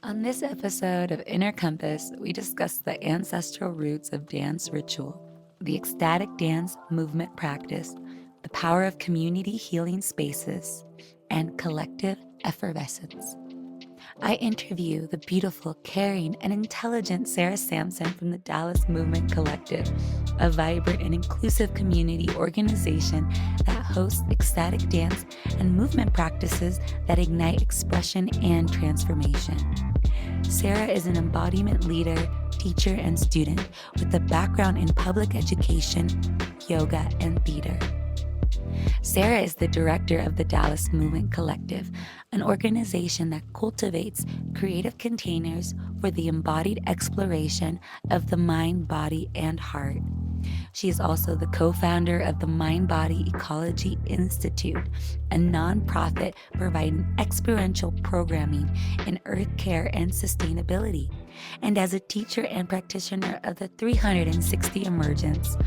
On this episode of Inner Compass, we discuss the ancestral roots of dance ritual, the ecstatic dance movement practice, the power of community healing spaces, and collective effervescence. I interview the beautiful, caring, and intelligent Sarah Sampson from the Dallas Movement Collective, a vibrant and inclusive community organization that hosts ecstatic dance and movement practices that ignite expression and transformation. Sarah is an embodiment leader, teacher, and student with a background in public education, yoga, and theater. Sarah is the director of the Dallas Movement Collective, an organization that cultivates creative containers for the embodied exploration of the mind, body, and heart. She is also the co-founder of the Mind Body Ecology Institute, a nonprofit providing experiential programming in earth care and sustainability. And as a teacher and practitioner of the 360 Emergence,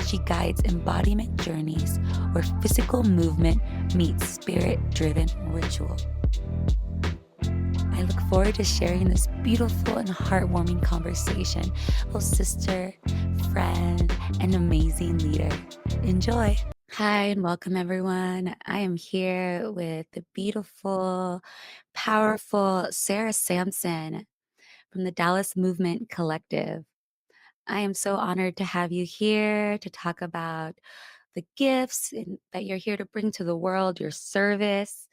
she guides embodiment journeys where physical movement meets spirit-driven ritual. I look forward to sharing this beautiful and heartwarming conversation with sister, friend, and amazing leader. Enjoy. Hi, and welcome everyone. I am here with the beautiful, powerful Sarah Sampson from the Dallas Movement Collective. I am so honored to have you here to talk about the gifts that you're here to bring to the world, your service,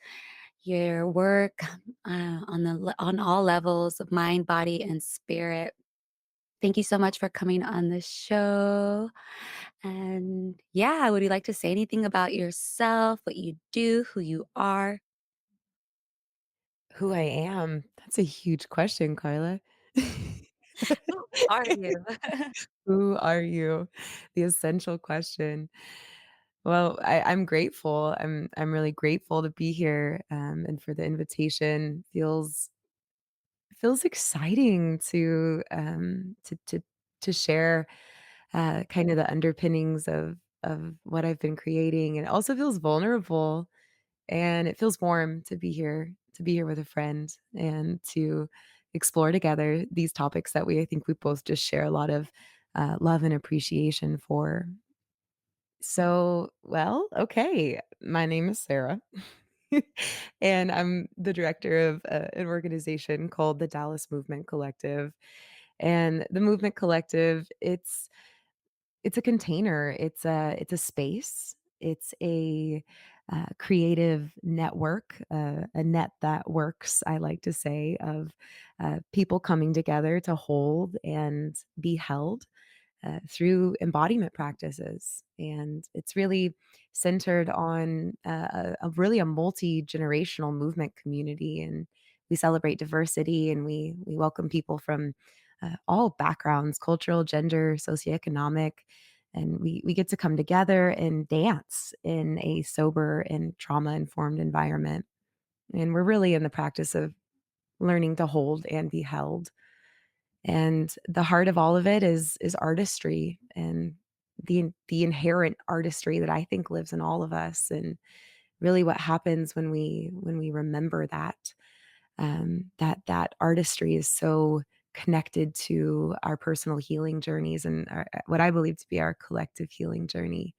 your work on all levels of mind, body, and spirit. Thank you so much for coming on the show. And yeah, would you like to say anything about yourself, what you do, who you are? Who I am? That's a huge question, Carla. Who are you? Who are you? The essential question. Well, I'm grateful. I'm really grateful to be here, and for the invitation. Feels exciting to share, kind of the underpinnings of what I've been creating, and it also feels vulnerable. And it feels warm to be here with a friend and to explore together these topics that I think we both just share a lot of, love and appreciation for. So, well, okay, my name is Sarah, and I'm the director of, an organization called the Dallas Movement Collective. And the Movement Collective, it's a container, it's a space, it's a, creative network, a net that works, I like to say, of, people coming together to hold and be held, through embodiment practices. And it's really centered on, a really a multi-generational movement community, and we celebrate diversity, and we welcome people from, all backgrounds, cultural, gender, socioeconomic, and we get to come together and dance in a sober and trauma-informed environment. And we're really in the practice of learning to hold and be held. And the heart of all of it is artistry, and the inherent artistry that I think lives in all of us, and really what happens when we remember that, that artistry is so connected to our personal healing journeys, and what I believe to be our collective healing journey.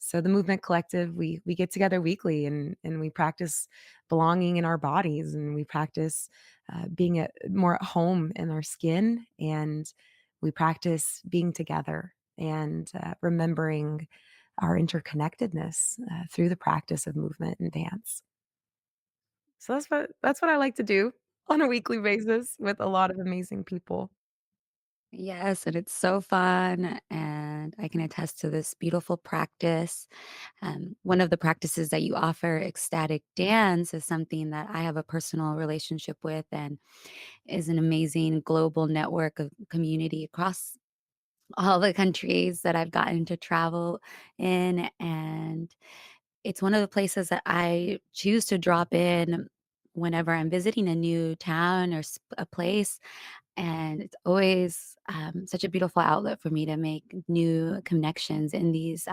So the Movement Collective, we get together weekly, and we practice belonging in our bodies, and we practice, being more at home in our skin, and we practice being together and, remembering our interconnectedness, through the practice of movement and dance. So that's what I like to do on a weekly basis with a lot of amazing people. Yes, and it's so fun, and I can attest to this beautiful practice. One of the practices that you offer, ecstatic dance, is something that I have a personal relationship with and is an amazing global network of community across all the countries that I've gotten to travel in. And it's one of the places that I choose to drop in whenever I'm visiting a new town or a place, and it's always such a beautiful outlet for me to make new connections in these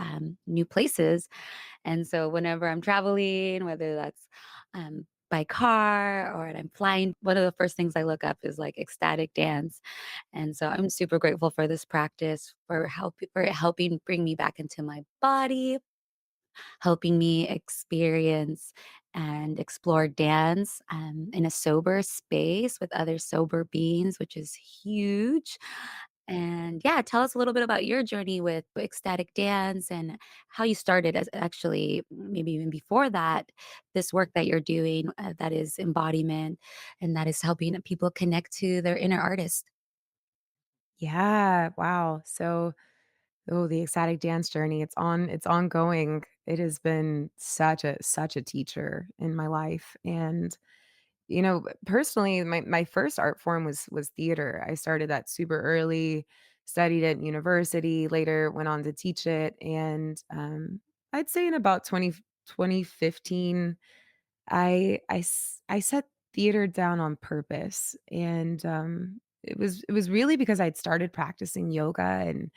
new places. And so, whenever I'm traveling, whether that's by car or I'm flying, one of the first things I look up is like ecstatic dance. And so I'm super grateful for this practice for helping bring me back into my body, helping me experience and explore dance in a sober space with other sober beings, which is huge. And yeah, tell us a little bit about your journey with ecstatic dance and how you started as actually, maybe even before that, this work that you're doing that is embodiment and that is helping people connect to their inner artist. Yeah, wow. So, oh, the ecstatic dance journey, it's ongoing. It has been such a teacher in my life. And personally, my first art form was theater. I started that super early, studied it in university, later went on to teach it, and I'd say in about 2015, I set theater down on purpose, and it was really because I'd started practicing yoga and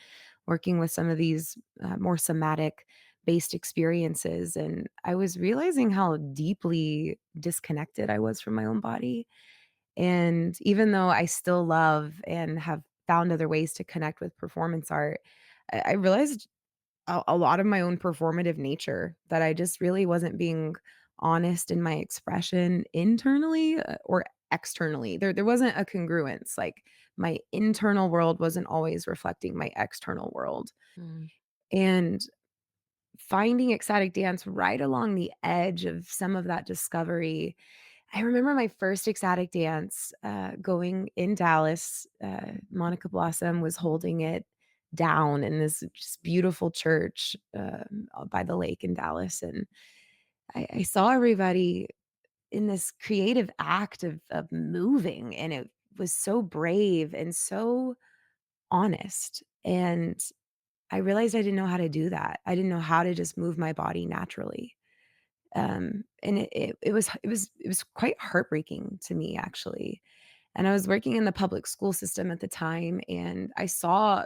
working with some of these more somatic based experiences, and I was realizing how deeply disconnected I was from my own body. And even though I still love and have found other ways to connect with performance art, I realized a lot of my own performative nature, that I just really wasn't being honest in my expression internally, or externally. There wasn't a congruence, like, my internal world wasn't always reflecting my external world, Mm. and finding ecstatic dance right along the edge of some of that discovery. I remember my first ecstatic dance, going in Dallas. Monica Blossom was holding it down in this just beautiful church, by the lake in Dallas, and I saw everybody in this creative act of moving, and it was so brave and so honest, and I realized I didn't know how to do that. I didn't know how to just move my body naturally. And it was quite heartbreaking to me, actually. And I was working in the public school system at the time, and I saw,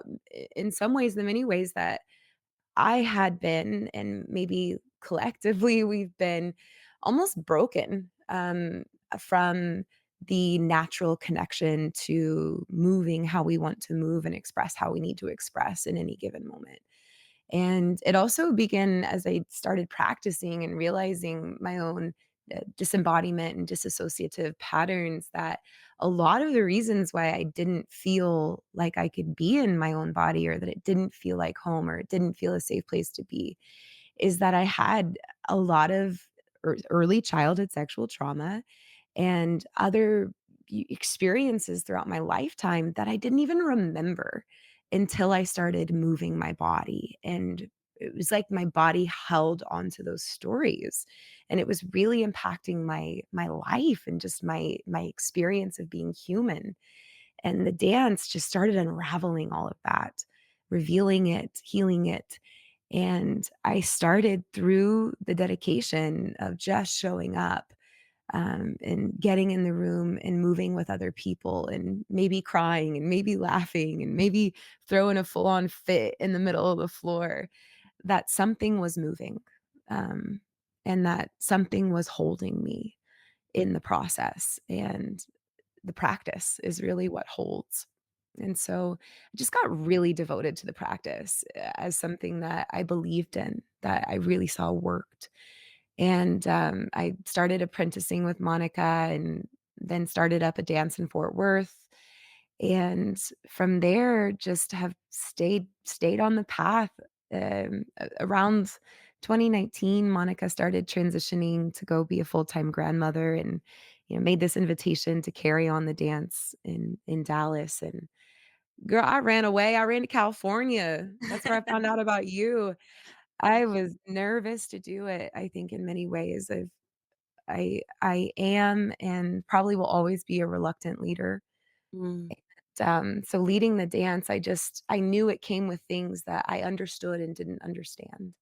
in some ways, the many ways that I had been, and maybe collectively we've been almost broken, from the natural connection to moving how we want to move and express how we need to express in any given moment. And it also began as I started practicing and realizing my own disembodiment and disassociative patterns, that a lot of the reasons why I didn't feel like I could be in my own body, or that it didn't feel like home, or it didn't feel a safe place to be, is that I had a lot of early childhood sexual trauma and other experiences throughout my lifetime that I didn't even remember until I started moving my body. And it was like my body held onto those stories, and it was really impacting my life and just my experience of being human. And the dance just started unraveling all of that, revealing it, healing it. And I started through the dedication of just showing up, and getting in the room and moving with other people, and maybe crying and maybe laughing and maybe throwing a full on fit in the middle of the floor, that something was moving, um, and that something was holding me in the process. And the practice is really what holds. And so I just got really devoted to the practice, as something that I believed in, that I really saw worked. And I started apprenticing with Monica, and then started up a dance in Fort Worth. And from there, just have stayed on the path. Around 2019, Monica started transitioning to go be a full-time grandmother, and made this invitation to carry on the dance in Dallas. And girl, I ran away. I ran to California. That's where I found out about you. I was nervous to do it, I think, in many ways. I am and probably will always be a reluctant leader. Mm. So leading the dance, I knew it came with things that I understood and didn't understand.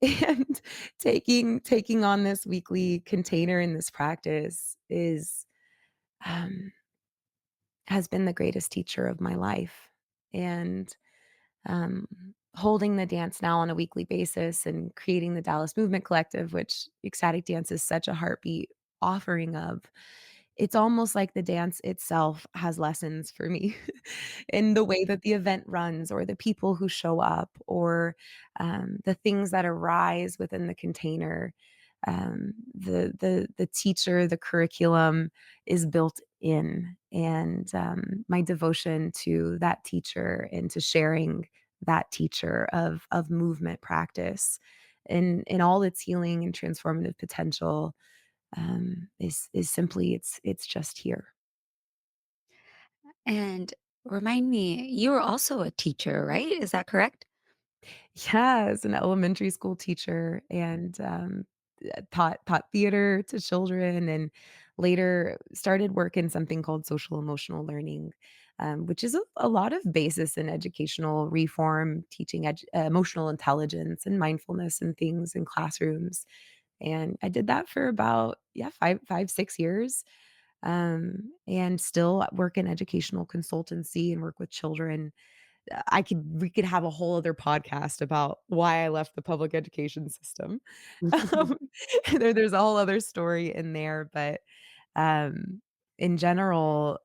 And taking on this weekly container in this practice um, has been the greatest teacher of my life. And holding the dance now on a weekly basis, and creating the Dallas Movement Collective, which ecstatic dance is such a heartbeat offering of, it's almost like the dance itself has lessons for me in the way that the event runs or the people who show up or the things that arise within the container. The teacher, the curriculum is built in, and my devotion to that teacher and to sharing that teacher of movement practice in all its healing and transformative potential is simply it's just here. And remind me, you were also a teacher, right? Is that correct? Yeah, as an elementary school teacher and, taught theater to children and later started work in something called social emotional learning, which is a lot of basis in educational reform, teaching emotional intelligence and mindfulness and things in classrooms, and I did that for about, yeah, 6 years, and still work in educational consultancy and work with children. We could have a whole other podcast about why I left the public education system. Um, there's a whole other story in there, but, um, in general,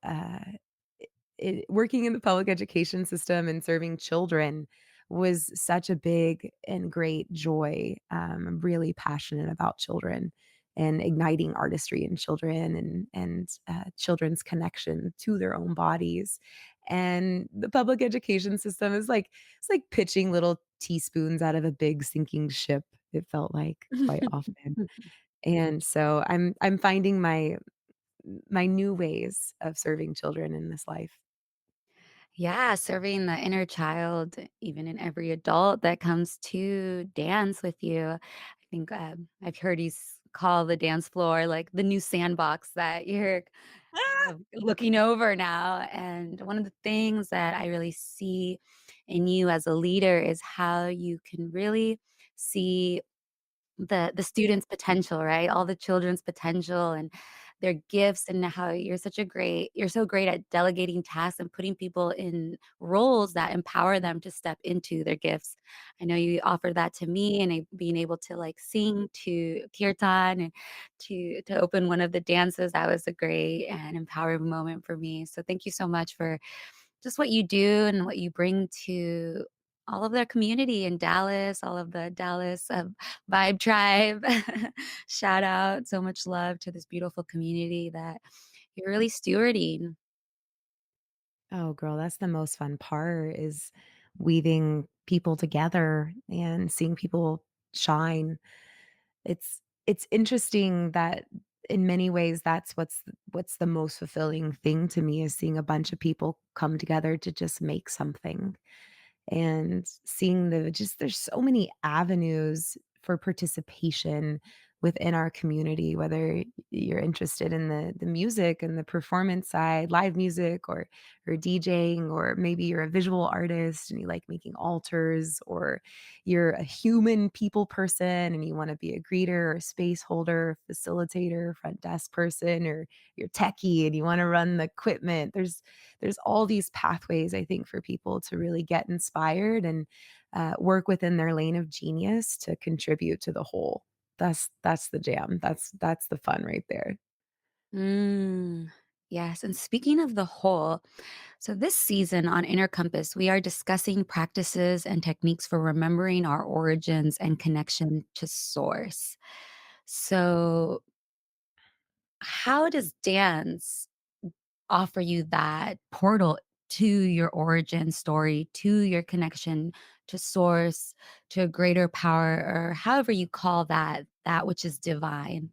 working in the public education system and serving children was such a big and great joy. I'm really passionate about children and igniting artistry in children and children's connection to their own bodies. And the public education system is like it's like pitching little teaspoons out of a big sinking ship. It felt like quite often. And so I'm finding my new ways of serving children in this life. Yeah, serving the inner child, even in every adult that comes to dance with you. I think I've heard call the dance floor like the new sandbox that you're looking over now. And one of the things that I really see in you as a leader is how you can really see the students' potential, right? All the children's potential and their gifts and how you're so great at delegating tasks and putting people in roles that empower them to step into their gifts. I know you offered that to me and being able to like sing to kirtan and to open one of the dances. That was a great and empowering moment for me. So thank you so much for just what you do and what you bring to all of their community in Dallas, all of the Dallas, Vibe Tribe. Shout out, so much love to this beautiful community that you're really stewarding. Oh, girl, that's the most fun part is weaving people together and seeing people shine. It's interesting that in many ways that's what's the most fulfilling thing to me is seeing a bunch of people come together to just make something and seeing there's so many avenues for participation within our community, whether you're interested in the music and the performance side, live music or DJing, or maybe you're a visual artist and you like making altars, or you're a human people person and you want to be a greeter or space holder, facilitator, front desk person, or you're techie and you want to run the equipment. There's all these pathways, I think, for people to really get inspired and work within their lane of genius to contribute to the whole. That's the jam. That's the fun right there. Mm, yes, and speaking of the whole, so this season on Inner Compass, we are discussing practices and techniques for remembering our origins and connection to source. So, how does dance offer you that portal to your origin story, to your connection to source, to a greater power, or however you call that which is divine?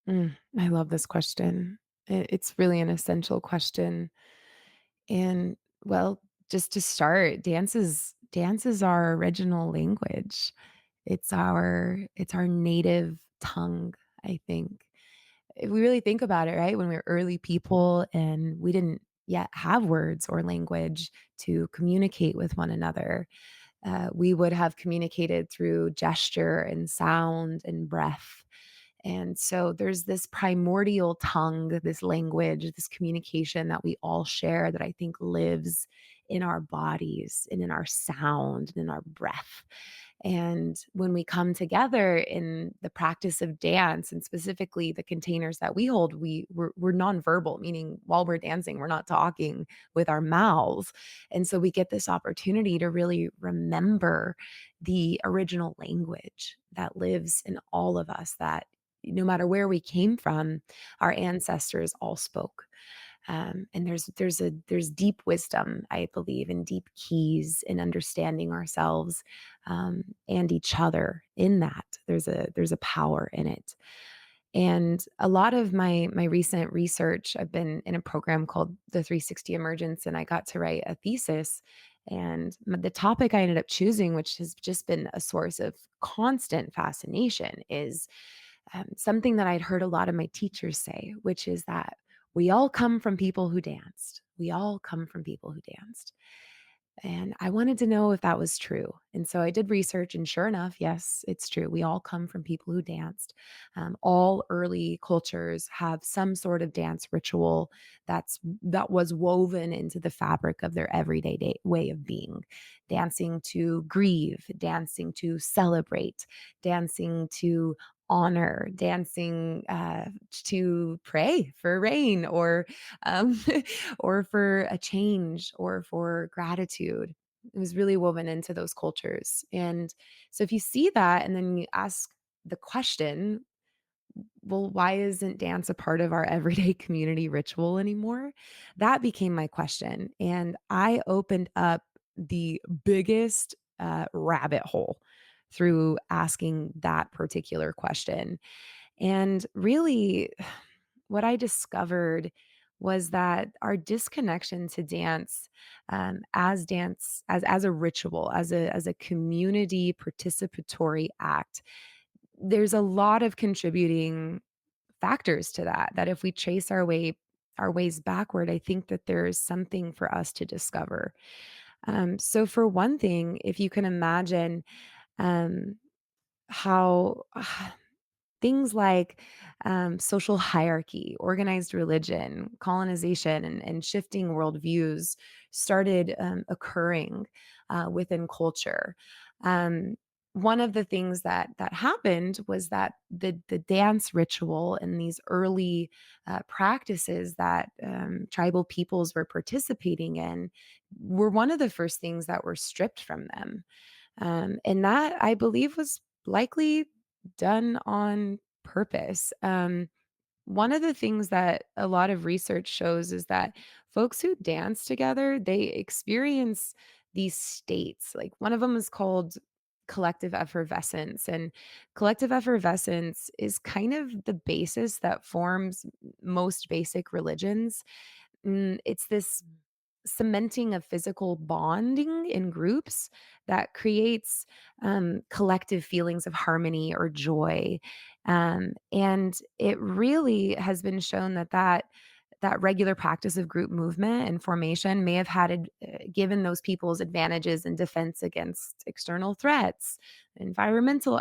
I love this question. It's really an essential question. And well, just to start, dance is our original language. It's our native tongue, I think. If we really think about it, right? When we were early people and we didn't yet have words or language to communicate with one another, we would have communicated through gesture and sound and breath. And so there's this primordial tongue, this language, this communication that we all share that I think lives in our bodies and in our sound and in our breath. And when we come together in the practice of dance, and specifically the containers that we hold, we're nonverbal, meaning while we're dancing, we're not talking with our mouths. And so we get this opportunity to really remember the original language that lives in all of us, that no matter where we came from, our ancestors all spoke. And there's deep wisdom, I believe, and deep keys in understanding ourselves, and each other. In that, there's a power in it. And a lot of my recent research, I've been in a program called the 360 Emergence, and I got to write a thesis. And the topic I ended up choosing, which has just been a source of constant fascination, is something that I'd heard a lot of my teachers say, which is that we all come from people who danced. We all come from people who danced. And I wanted to know if that was true. And so I did research, and sure enough, yes, it's true. We all come from people who danced. All early cultures have some sort of dance ritual that was woven into the fabric of their everyday way of being. Dancing to grieve, dancing to celebrate, dancing to honor, dancing to pray for rain, um, or for a change, or for gratitude. It was really woven into those cultures. And so if you see that and then you ask the question, well, why isn't dance a part of our everyday community ritual anymore? That became my question. And I opened up the biggest rabbit hole through asking that particular question. And really, what I discovered was that our disconnection to dance, as a ritual, as a community participatory act, there's a lot of contributing factors to that. That if we trace our ways backward, I think that there is something for us to discover. So, for one thing, if you can imagine um, how things like social hierarchy, organized religion, colonization, and shifting worldviews started occurring within culture. Um, One of the things that happened was that the dance ritual and these early practices that tribal peoples were participating in were one of the first things that were stripped from them, and that, I believe, was likely done on purpose. One of the things that a lot of research shows is that folks who dance together, they experience these states. Like, one of them is called collective effervescence. And collective effervescence is kind of the basis that forms most basic religions. It's this cementing of physical bonding in groups that creates collective feelings of harmony or joy. And it really has been shown that regular practice of group movement and formation may have given those people's advantages in defense against external threats, environmental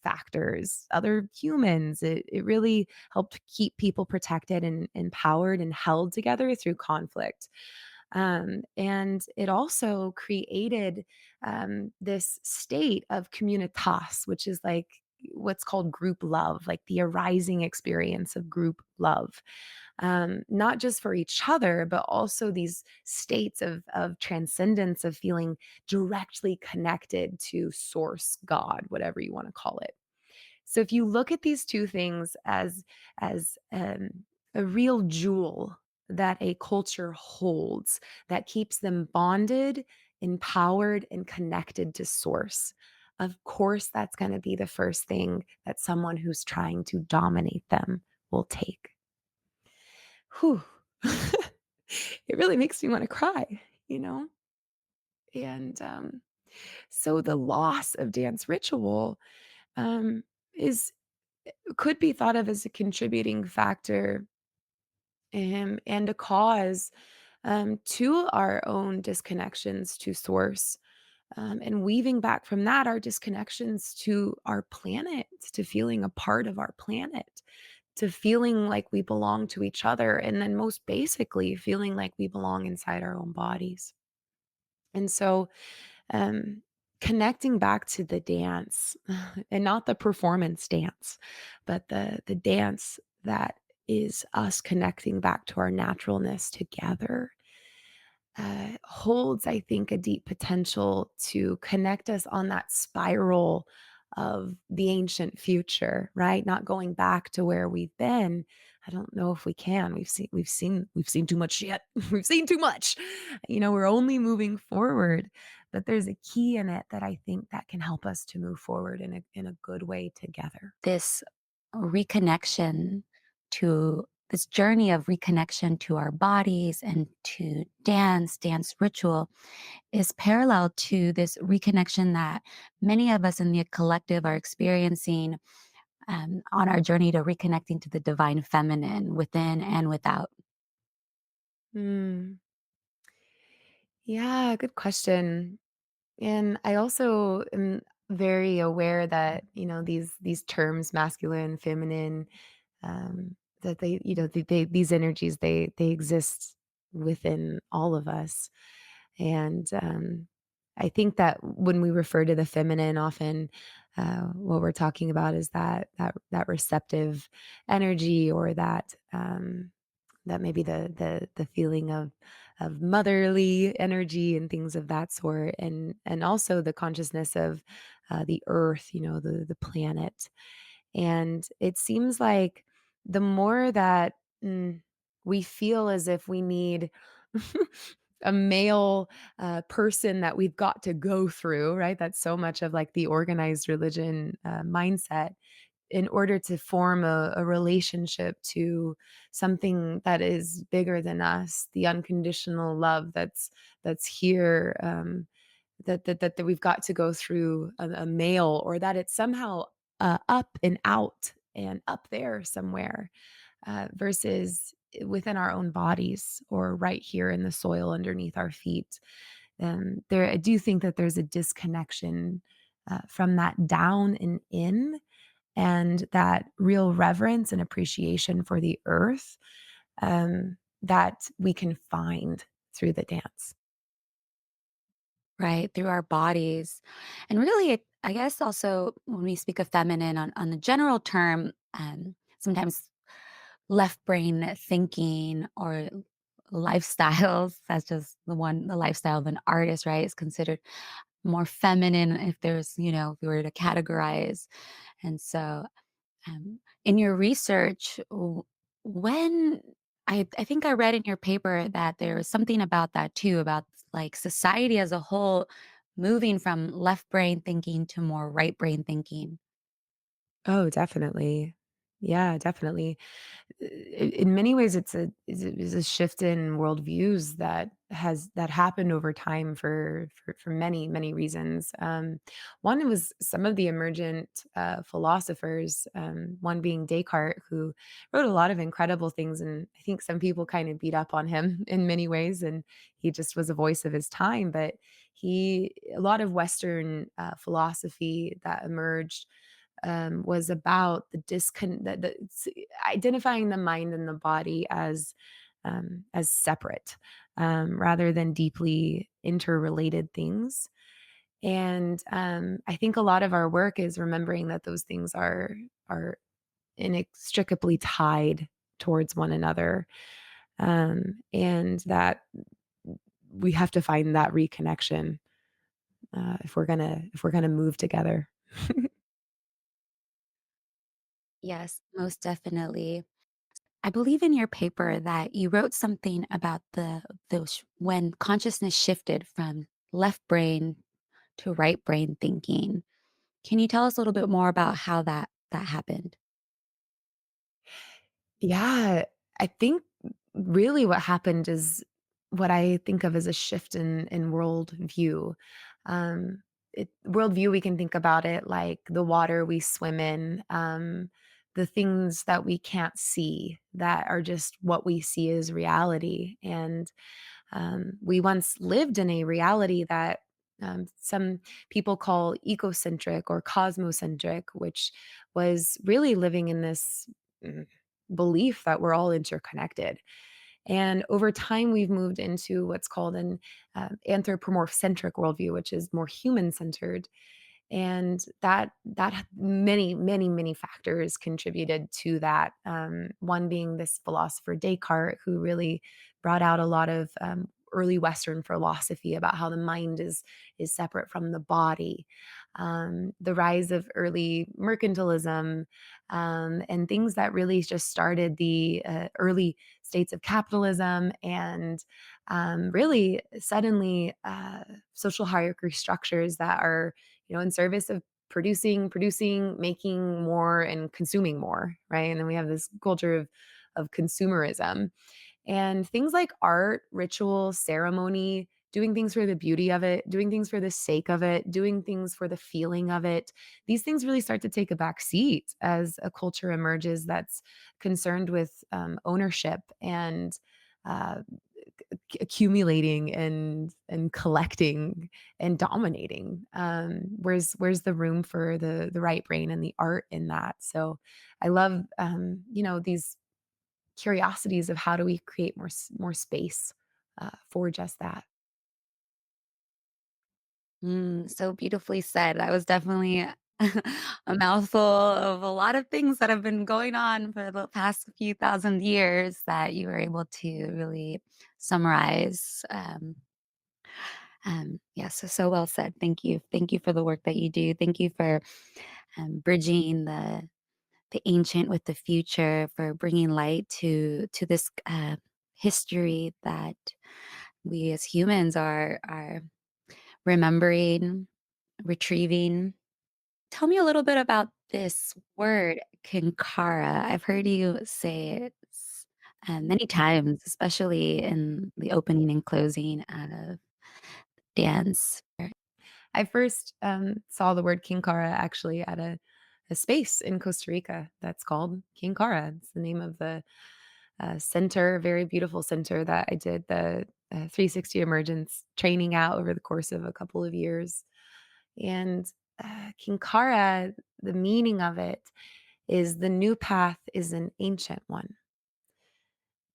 factors, other humans. It really helped keep people protected and empowered and held together through conflict. And it also created this state of communitas, which is like what's called group love, like the arising experience of group love, not just for each other, but also these states of transcendence, of feeling directly connected to source, God, whatever you want to call it. So if you look at these two things as a real jewel that a culture holds, that keeps them bonded, empowered, and connected to source, of course, that's going to be the first thing that someone who's trying to dominate them will take. Whew. It really makes me want to cry, you know? And so the loss of dance ritual um, is could be thought of as a contributing factor, and a cause to our own disconnections to source, and weaving back from that our disconnections to our planet, to feeling a part of our planet, to feeling like we belong to each other, and then most basically feeling like we belong inside our own bodies. And so um, connecting back to the dance and not the performance dance, but the dance that is us connecting back to our naturalness together holds, I think, a deep potential to connect us on that spiral of the ancient future, right? Not going back to where we've been. I don't know if we can. We've seen too much shit. We've seen too much. We're only moving forward, but there's a key in it that I think that can help us to move forward in a good way together. This reconnection to this journey of reconnection to our bodies and to dance ritual is parallel to this reconnection that many of us in the collective are experiencing on our journey to reconnecting to the divine feminine within and without. Mm, yeah, good question. And I also am very aware that, these terms masculine, feminine, that these energies, they exist within all of us. And I think that when we refer to the feminine, often what we're talking about is that receptive energy, or that maybe the feeling of motherly energy and things of that sort, and also the consciousness of the earth, the planet. And it seems like the more that we feel as if we need a male person that we've got to go through, right? That's so much of like the organized religion mindset, in order to form a relationship to something that is bigger than us, the unconditional love that's here, that we've got to go through a male, or that it's somehow up and out and up there somewhere, versus within our own bodies, or right here in the soil underneath our feet. I do think that there's a disconnection from that down and in, and that real reverence and appreciation for the earth, that we can find through the dance. Right, through our bodies. And really, I guess also when we speak of feminine on the general term, sometimes left brain thinking or lifestyles, that's just the lifestyle of an artist, right, is considered more feminine if if we were to categorize. And so in your research, when I think I read in your paper that there was something about that too, about like society as a whole moving from left brain thinking to more right brain thinking. Oh, definitely. Yeah, definitely. In many ways, it's a shift in worldviews that happened over time for many many reasons. One was some of the emergent philosophers. One being Descartes, who wrote a lot of incredible things, and I think some people kind of beat up on him in many ways. And he just was a voice of his time. But a lot of Western philosophy that emerged was about identifying the mind and the body as separate, rather than deeply interrelated things. And I think a lot of our work is remembering that those things are inextricably tied towards one another, and that we have to find that reconnection if we're gonna move together. Yes, most definitely. I believe in your paper that you wrote something about those when consciousness shifted from left brain to right brain thinking. Can you tell us a little bit more about how that happened? Yeah, I think really what happened is what I think of as a shift in worldview. Worldview, we can think about it like the water we swim in, the things that we can't see, that are just what we see as reality. And we once lived in a reality that some people call ecocentric or cosmocentric, which was really living in this mm, belief that we're all interconnected. And over time, we've moved into what's called an anthropomorph-centric worldview, which is more human-centered, and that many factors contributed to that. One being this philosopher Descartes, who really brought out a lot of early Western philosophy about how the mind is separate from the body. The rise of early mercantilism, and things that really just started the early states of capitalism, and really suddenly social hierarchy structures that are, in service of producing, making more, and consuming more, right? And then we have this culture of consumerism, and things like art, ritual, ceremony, doing things for the beauty of it, doing things for the sake of it, doing things for the feeling of it. These things really start to take a back seat as a culture emerges that's concerned with ownership and uh, accumulating and collecting and dominating. Where's the room for the right brain and the art in that? So I love these curiosities of how do we create more space for just that. So beautifully said. That was definitely a mouthful of a lot of things that have been going on for the past few thousand years that you were able to really summarize. Yeah, so well said. Thank you. Thank you for the work that you do. Thank you for bridging the ancient with the future, for bringing light to this history that we as humans are remembering, retrieving. Tell me a little bit about this word, kinkara. I've heard you say it many times, especially in the opening and closing of dance. I first saw the word Kinkara actually at a space in Costa Rica that's called Kinkara. It's the name of the center, very beautiful center that I did the 360 Emergence training out over the course of a couple of years. And Kinkara, the meaning of it is the new path is an ancient one.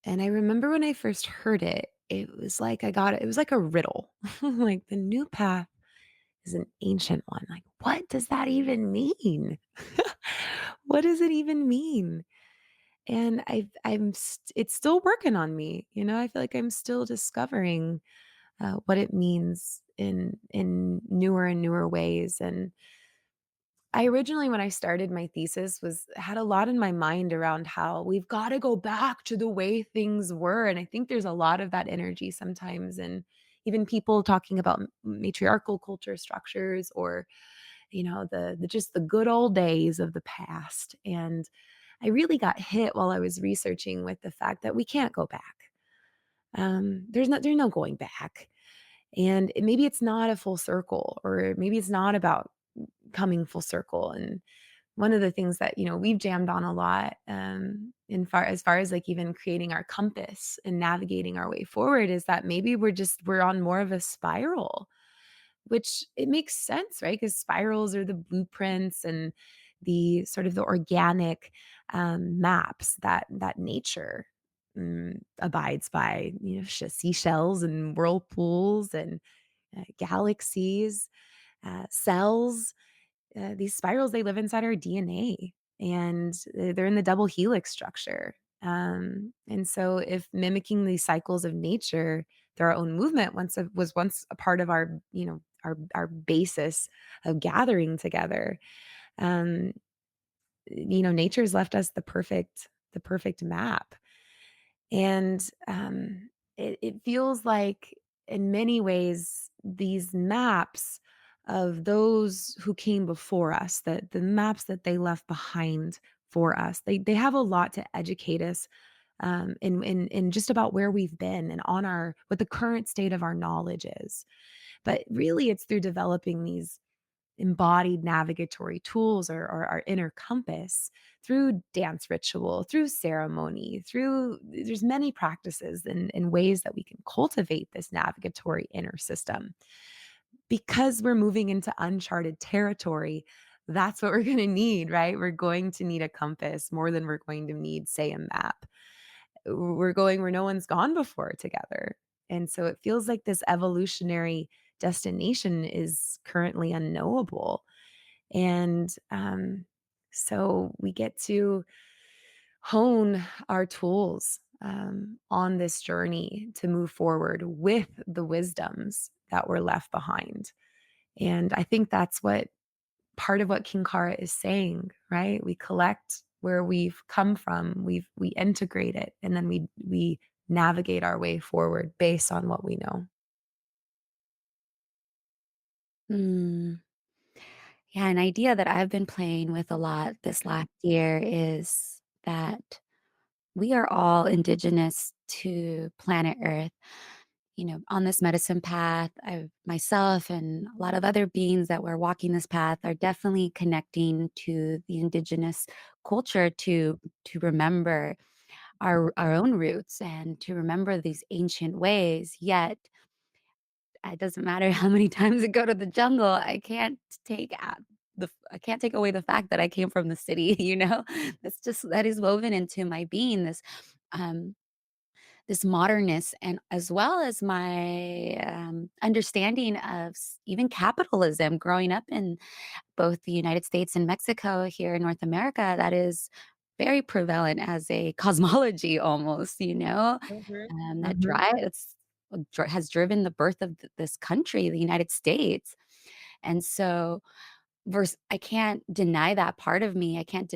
And I remember when I first heard it, it was like I got it. It was like a riddle. Like the new path is an ancient one. Like, what does that even mean? What does it even mean? And it's still working on me. I feel like I'm still discovering what it means in newer and newer ways. And I originally, when I started my thesis, was had a lot in my mind around how we've got to go back to the way things were, and I think there's a lot of that energy sometimes, and even people talking about matriarchal culture structures, or the just the good old days of the past. And I really got hit while I was researching with the fact that we can't go back. There's no going back, and maybe it's not a full circle, or maybe it's not about coming full circle. And one of the things that we've jammed on a lot, as far as like even creating our compass and navigating our way forward, is that maybe we're on more of a spiral, which it makes sense, right? Because spirals are the blueprints and the sort of the organic maps that nature abides by. Seashells and whirlpools and galaxies, cells. These spirals, they live inside our DNA, and they're in the double helix structure. And so, if mimicking these cycles of nature through our own movement was once a part of our, our basis of gathering together, um, nature's left us the perfect map. And it feels like, in many ways, these maps of those who came before us, that the maps that they left behind for us, they have a lot to educate us in just about where we've been and on our what the current state of our knowledge is. But really, it's through developing these embodied navigatory tools, or our inner compass, through dance ritual, through ceremony, through there's many practices and ways that we can cultivate this navigatory inner system. Because we're moving into uncharted territory, that's what we're going to need, right? We're going to need a compass more than we're going to need, say, a map. we're going where no one's gone before together. And so it feels like this evolutionary destination is currently unknowable. And so we get to hone our tools on this journey to move forward with the wisdoms that were left behind. And I think that's what part of what Kinkara is saying, right? We collect where we've come from, we integrate it, and then we navigate our way forward based on what we know. Mm. Yeah, an idea that I've been playing with a lot this last year is that we are all indigenous to planet Earth. You know, on this medicine path, I myself and a lot of other beings that were walking this path are definitely connecting to the indigenous culture to remember our own roots and to remember these ancient ways. Yet it doesn't matter how many times I go to the jungle, I can't take away the fact that I came from the city, you know? That's just that is woven into my being, um this modernness and as well as my, understanding of even capitalism growing up in both the United States and Mexico here in North America that is very prevalent as a cosmology almost, you know? Mhm, That mhm, has driven the birth of this country, the United States. And so I can't deny that part of me. I can't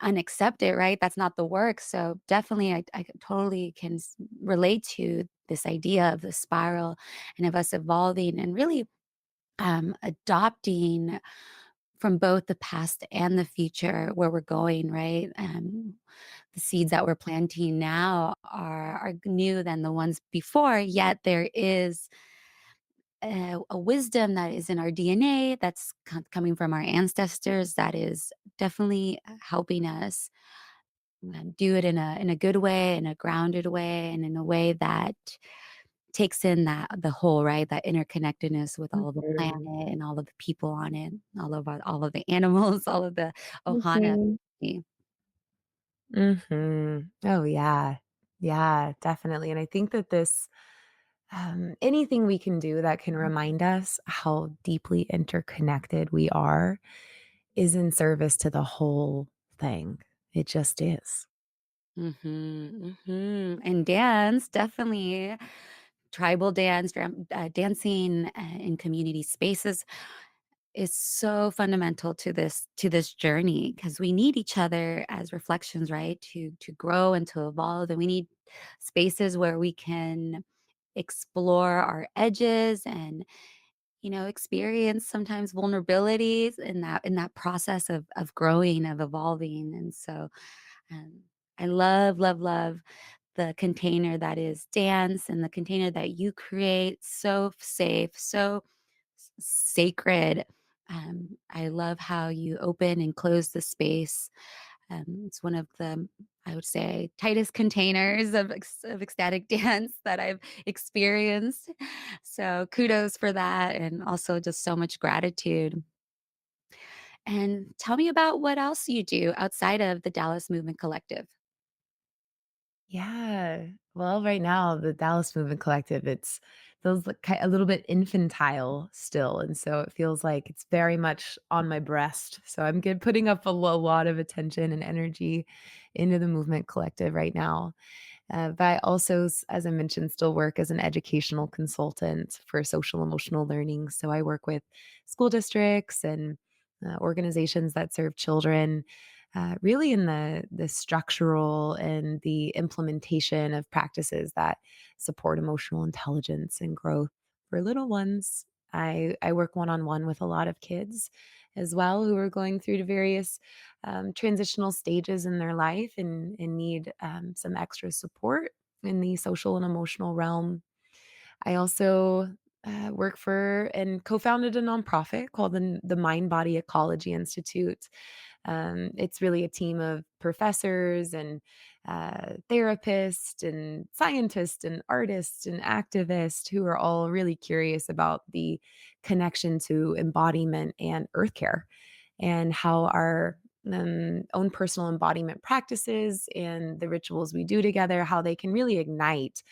unaccept it, right? That's not the work. So definitely I totally can relate to this idea of the spiral and of us evolving and really adopting from both the past and the future where we're going, right? The seeds that we're planting now are new than the ones before, yet there is a wisdom that is in our DNA that's coming from our ancestors that is definitely helping us do it in a good way, in a grounded way, and in a way that takes in that the whole, right? That interconnectedness with all of the planet mhm, and all of the people on it, all of the animals, all of the ohana. mhm, mhm. Oh, yeah. Yeah, definitely, and I think that this anything we can do that can remind us how deeply interconnected we are is in service to the whole thing. It just is. And dance, definitely. Tribal dance, dancing in community spaces is so fundamental to this journey because we need each other as reflections, right? To grow and to evolve, and we need spaces where we can explore our edges and experience sometimes vulnerabilities in that process of growing, of evolving. And so um, I love, love, love the container that is dance and the container that you create. So safe, so sacred. I love how you open and close the space. It's one of the, I would say, tightest containers of ecstatic dance that I've experienced. So kudos for that, and also just so much gratitude. And tell me about what else you do outside of the Dallas Movement Collective. Yeah. Well, right now, the Dallas Movement Collective, it's feels like a little bit infantile still. And so it feels like it's very much on my breast. So I'm good putting up a lot of attention and energy into the movement collective right now. But I also, as I mentioned, still work as an educational consultant for social emotional learning. So I work with school districts and organizations that serve children, really in the structural and the implementation of practices that support emotional intelligence and growth for little ones. I work one on one with a lot of kids as well who are going through the various transitional stages in their life and need some extra support in the social and emotional realm. I also work for and co-founded a nonprofit called the Mind Body Ecology Institute. It's really a team of professors and therapists and scientists and artists and activists who are all really curious about the connection to embodiment and earth care and how our own personal embodiment practices and the rituals we do together, how they can really ignite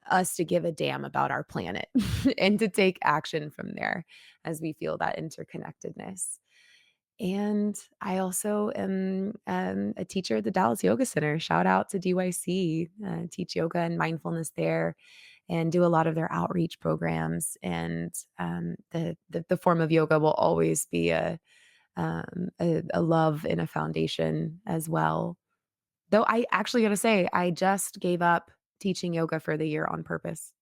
us to give a damn about our planet and to take action from there as we feel that interconnectedness. And I also am a teacher at the Dallas Yoga Center. Shout out to DYC. Teach yoga and mindfulness there, and do a lot of their outreach programs. And the form of yoga will always be a love and a foundation as well. Though I actually got to say, I just gave up teaching yoga for the year on purpose.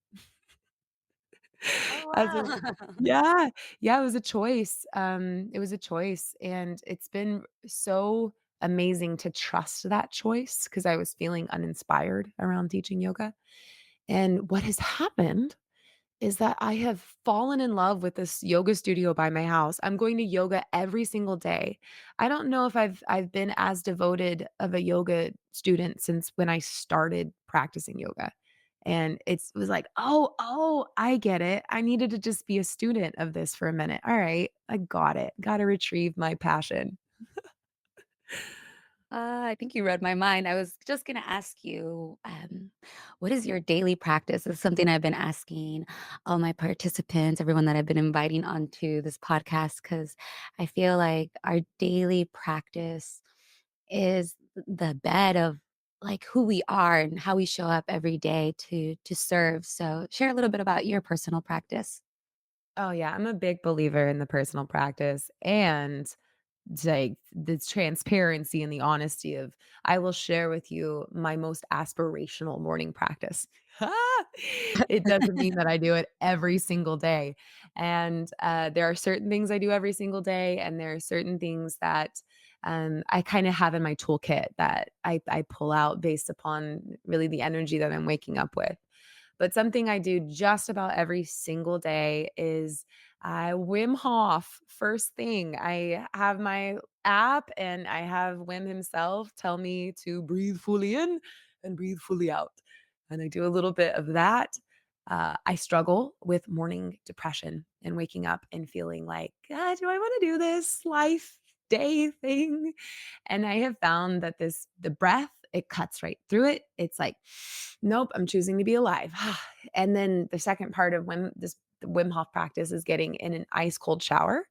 Oh, As a wow. Yeah, yeah, it was a choice, it was a choice, and it's been so amazing to trust that choice because I was feeling uninspired around teaching yoga, and what has happened is that I have fallen in love with this yoga studio by my house. I'm going to yoga every single day. I don't know if I've been as devoted of a yoga student since when I started practicing yoga. And it was like, "Oh, I get it. I needed to just be a student of this for a minute. All right, I got it. Gotta retrieve my passion." I think you read my mind. I was just going to ask you, what is your daily practice? This is something I've been asking all my participants, everyone that I've been inviting onto this podcast, because I feel like our daily practice is the bed of like who we are and how we show up every day to serve. So share a little bit about your personal practice. Oh, yeah, I'm a big believer in the personal practice and like the transparency and the honesty of I will share with you my most aspirational morning practice. It doesn't mean that I do it every single day. And there are certain things I do every single day, and there are certain things that I kind of have in my toolkit that I pull out based upon really the energy that I'm waking up with. But something I do just about every single day is I Wim Hof first thing. I have my app and I have Wim himself tell me to breathe fully in and breathe fully out. And I do a little bit of that. I struggle with morning depression and waking up and feeling like, do I want to do this life day thing? And I have found that the breath, it cuts right through it. It's like, nope, I'm choosing to be alive. And then the second part of the Wim Hof practice is getting in an ice cold shower.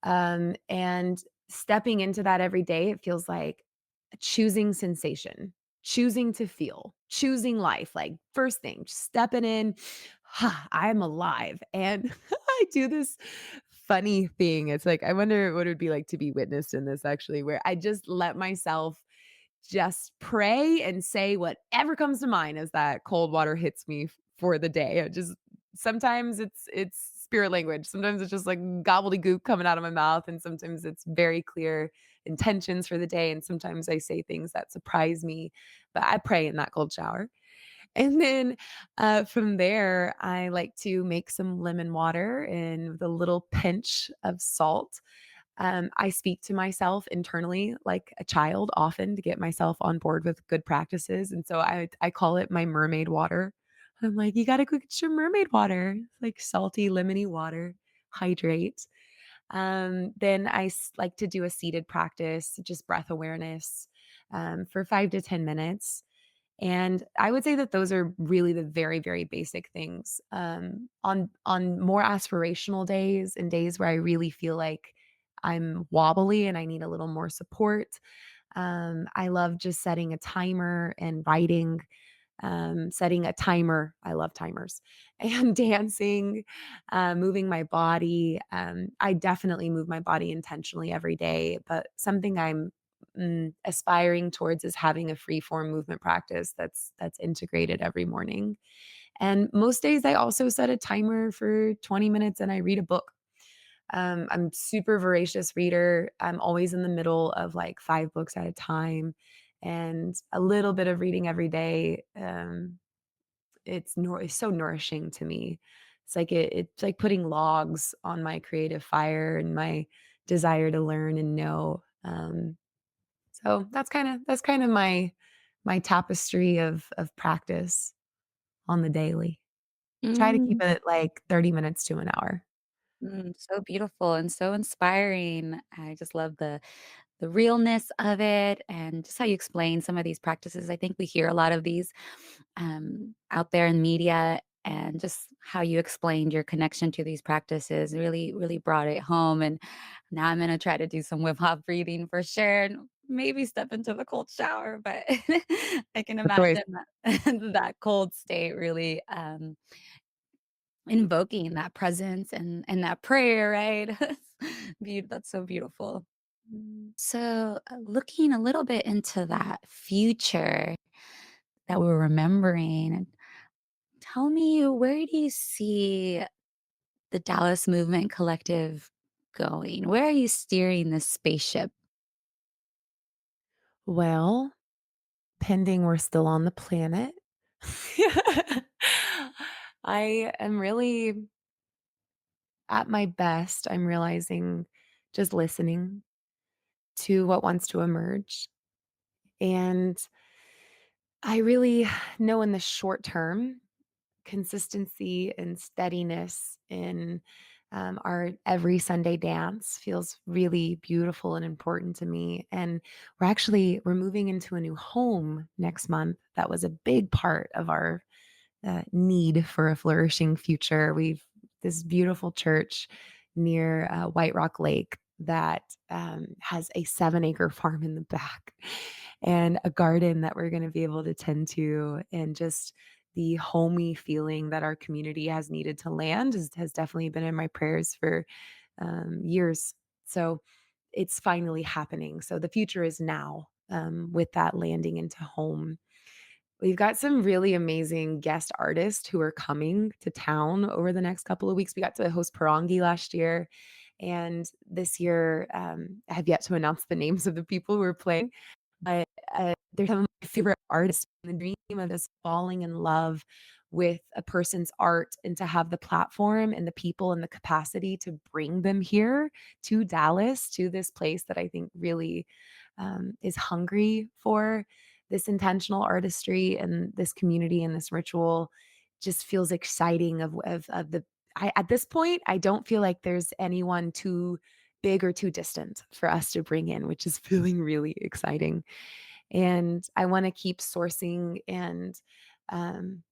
And stepping into that every day, it feels like choosing sensation, choosing to feel, choosing life. Like first thing, just stepping in, I am alive. And I do this funny thing. It's like, I wonder what it would be like to be witnessed in this actually, where I just let myself just pray and say whatever comes to mind as that cold water hits me for the day. I just sometimes it's spirit language. Sometimes it's just like gobbledygook coming out of my mouth, and sometimes it's very clear intentions for the day, and sometimes I say things that surprise me, but I pray in that cold shower. And then, from there, I like to make some lemon water and with a little pinch of salt. I speak to myself internally like a child often to get myself on board with good practices, and so I call it my mermaid water. I'm like, "You gotta go get your mermaid water." It's like salty, lemony water, hydrate. Then like to do a seated practice, just breath awareness, for 5 to 10 minutes. And I would say that those are really the very, very basic things. On more aspirational days and days where I really feel like I'm wobbly and I need a little more support, I love just setting a timer and writing, setting a timer. I love timers and dancing, moving my body. I definitely move my body intentionally every day, but something I'm aspiring towards is having a free form movement practice that's integrated every morning. And most days I also set a timer for 20 minutes and I read a book. I'm super voracious reader. I'm always in the middle of like 5 books at a time and a little bit of reading every day. It's so nourishing to me. It's like putting logs on my creative fire and my desire to learn and know. So that's kind of my tapestry of practice on the daily. Try to keep Mm. it like 30 minutes to an hour. So beautiful and so inspiring. I just love the realness of it and just how you explain some of these practices. I think we hear a lot of these out there in media, and just how you explained your connection to these practices really, really brought it home. And now I'm going to try to do some Wim Hof breathing for sure. And maybe step into the cold shower, but I can Of course. imagine that that cold state really invoking that presence and that prayer, right? That's so beautiful. So, looking a little bit into that future that we're remembering, tell me, where do you see the Dallas Movement Collective going? Where are you steering this spaceship? Well, pending we're still on the planet. I am really at my best. I'm realizing just listening to what wants to emerge. And I really know in the short term, consistency and steadiness in our every Sunday dance feels really beautiful and important to me. And we're moving into a new home next month. That was a big part of our need for a flourishing future. We've this beautiful church near White Rock Lake that has a 7-acre farm in the back and a garden that we're going to be able to tend to, and just the homey feeling that our community has needed to land has definitely been in my prayers for years. So it's finally happening. So the future is now, with that landing into home. We've got some really amazing guest artists who are coming to town over the next couple of weeks. We got to host Parangi last year, and this year, I have yet to announce the names of the people who are playing, but they're some of my favorite artists. And the dream of is falling in love with a person's art, and to have the platform and the people and the capacity to bring them here to Dallas, to this place that I think really is hungry for this intentional artistry, and this community and this ritual just feels exciting of the at this point, I don't feel like there's anyone too big or too distant for us to bring in, which is feeling really exciting. And I want to keep sourcing and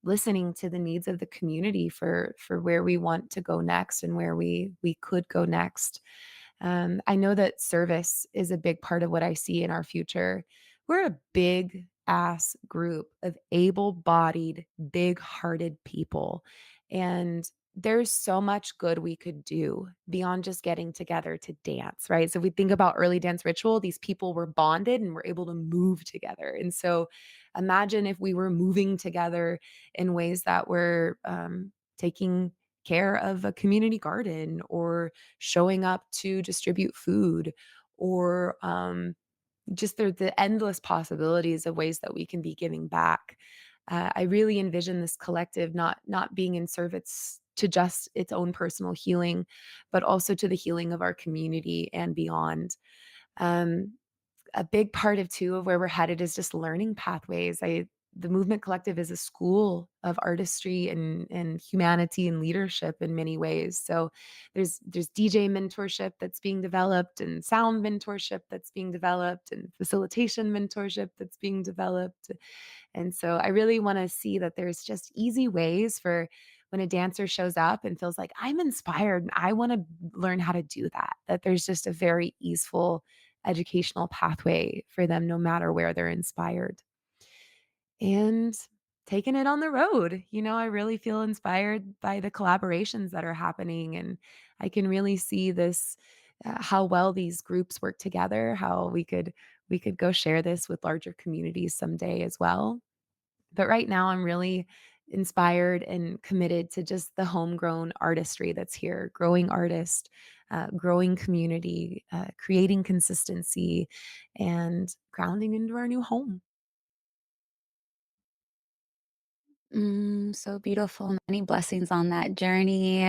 listening to the needs of the community for where we want to go next and where we could go next. I know that service is a big part of what I see in our future. We're a big ass group of able bodied, big hearted people. And there's so much good we could do beyond just getting together to dance, right? So if we think about early dance ritual, these people were bonded and were able to move together. And so imagine if we were moving together in ways that were taking care of a community garden, or showing up to distribute food, or just the endless possibilities of ways that we can be giving back. I really envision this collective not being in service to just its own personal healing, but also to the healing of our community and beyond. Um, a big part of too of where we're headed is just learning pathways. The movement collective is a school of artistry and humanity and leadership in many ways. So there's DJ mentorship that's being developed, and sound mentorship that's being developed, and facilitation mentorship that's being developed. And so I really want to see that there's just easy ways for when a dancer shows up and feels like I'm inspired and I want to learn how to do that, that there's just a very easeful educational pathway for them no matter where they're inspired. And taking it on the road, I really feel inspired by the collaborations that are happening, and I can really see this how well these groups work together, how we could go share this with larger communities someday as well. But right now, I'm really inspired and committed to just the homegrown artistry that's here, growing artist, growing community, creating consistency, and grounding into our new home. So beautiful. Many blessings on that journey.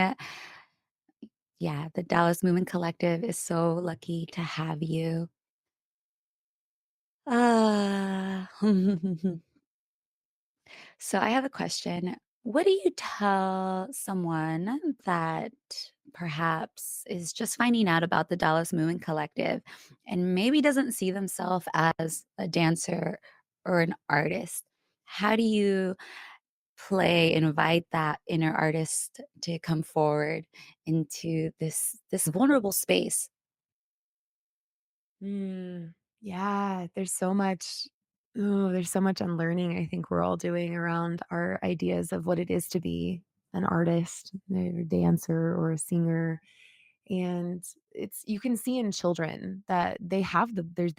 Yeah, the Dallas Movement Collective is so lucky to have you. Ah. So I have a question. What do you tell someone that perhaps is just finding out about the Dallas Movement Collective and maybe doesn't see themselves as a dancer or an artist, how do you invite that inner artist to come forward into this vulnerable space? Mm, yeah, there's so much unlearning I think we're all doing around our ideas of what it is to be an artist, a dancer or a singer. And it's you can see in children that they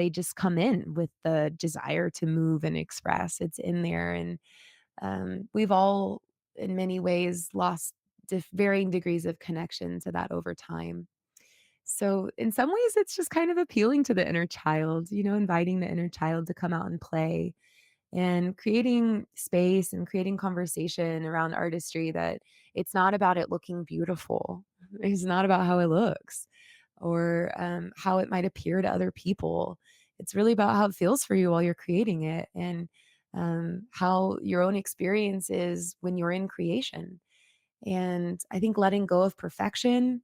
just come in with the desire to move and express. It's in there. And we've all in many ways lost varying degrees of connection to that over time. So, in some ways, it's just kind of appealing to the inner child, inviting the inner child to come out and play and creating space and creating conversation around artistry that it's not about it looking beautiful. It's not about how it looks or how it might appear to other people. It's really about how it feels for you while you're creating it and how your own experience is when you're in creation. And I think letting go of perfection